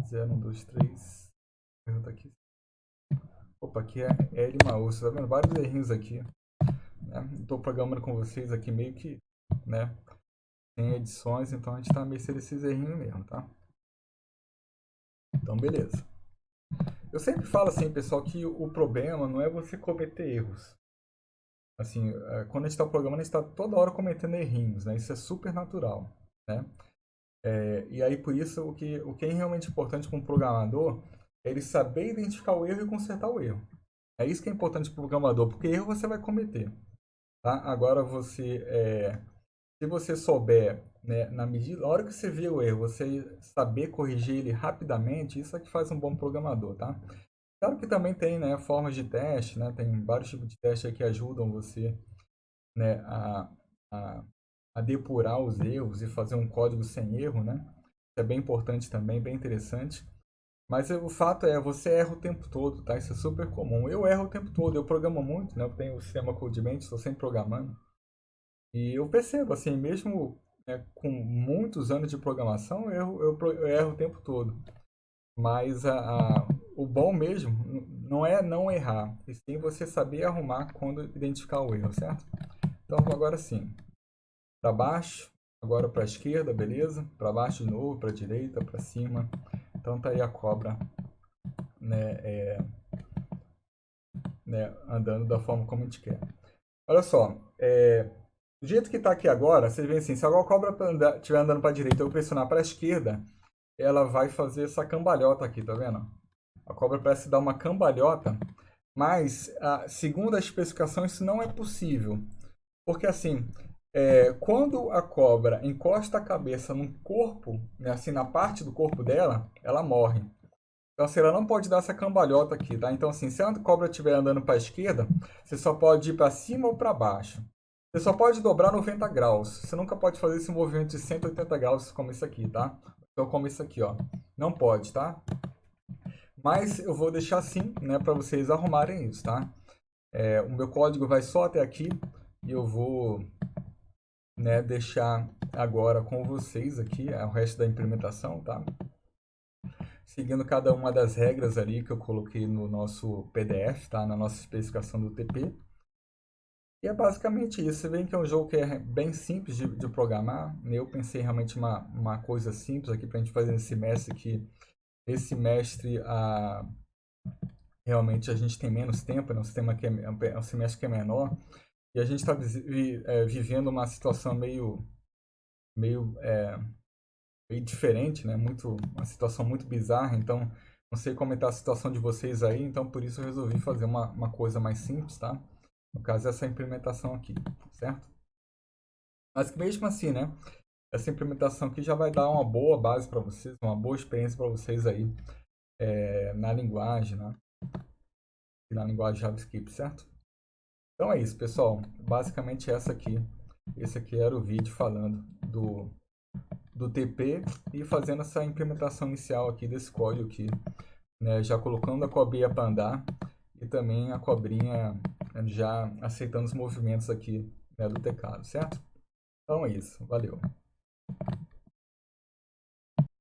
0, 1, 2, 3. Pergunta aqui. Opa, aqui é L Maús, tá vendo? Vários errinhos aqui. Né? Estou programando com vocês aqui meio que, né? Sem edições, então a gente está a mercê desses errinhos mesmo, tá? Então, beleza. Eu sempre falo assim, pessoal, que o problema não é você cometer erros. Assim, quando a gente está programando, a gente está toda hora cometendo errinhos, né? Isso é super natural, né? E aí, por isso, o que é realmente importante para um programador é ele saber identificar o erro e consertar o erro. É isso que é importante para o programador, porque erro você vai cometer, tá? Agora, se você souber, né, na hora que você vê o erro, você saber corrigir ele rapidamente, isso é que faz um bom programador, tá? Claro que também tem, né, formas de teste, né? Tem vários tipos de teste aí que ajudam você, né, a, a depurar os erros e fazer um código sem erro, né? Isso é bem importante também, bem interessante. Mas o fato é, você erra o tempo todo, tá? Isso é super comum. Eu erro o tempo todo, eu programo muito, né? Eu tenho o sistema CodeMate, estou sempre programando. E eu percebo, assim, mesmo, né, com muitos anos de programação, eu erro o tempo todo. Mas o bom mesmo não é não errar, e sim você saber arrumar quando identificar o erro, certo? Então agora sim, para baixo, agora para a esquerda, beleza? Para baixo de novo, para a direita, para cima. Então tá aí a cobra, né, andando da forma como a gente quer. Olha só, do jeito que está aqui agora, vocês veem assim, se a cobra estiver andando para a direita e eu pressionar para a esquerda, ela vai fazer essa cambalhota aqui, tá vendo? A cobra parece dar uma cambalhota, mas segundo a especificação isso não é possível. Porque assim, quando a cobra encosta a cabeça no corpo, né, assim, na parte do corpo dela, ela morre. Então, assim, ela não pode dar essa cambalhota aqui, tá? Então, assim, se a cobra estiver andando para a esquerda, você só pode ir para cima ou para baixo. Você só pode dobrar 90 graus. Você nunca pode fazer esse movimento de 180 graus como isso aqui, tá? Então, como isso aqui, ó. Não pode, tá? Mas eu vou deixar assim, né, para vocês arrumarem isso, tá? O meu código vai só até aqui e eu vou, né, deixar agora com vocês aqui o resto da implementação, tá? Seguindo cada uma das regras ali que eu coloquei no nosso PDF, tá? Na nossa especificação do TP. E é basicamente isso. Você vê que é um jogo que é bem simples de programar. Eu pensei realmente uma coisa simples aqui para a gente fazer nesse semestre, que esse semestre realmente a gente tem menos tempo, né? Um sistema que é um semestre que é menor. E a gente está vivendo uma situação meio diferente, né? Uma situação muito bizarra. Então, não sei como está a situação de vocês aí. Então, por isso eu resolvi fazer uma coisa mais simples, tá? No caso, essa implementação aqui, certo? Mas que mesmo assim, né? Essa implementação aqui já vai dar uma boa base para vocês, uma boa experiência para vocês aí na linguagem, né? Na linguagem JavaScript, certo? Então é isso, pessoal. Basicamente esse aqui era o vídeo falando do TP e fazendo essa implementação inicial aqui desse código aqui, né? Já colocando a cobrinha para andar e também a cobrinha já aceitando os movimentos aqui, né, do teclado, certo? Então é isso, valeu.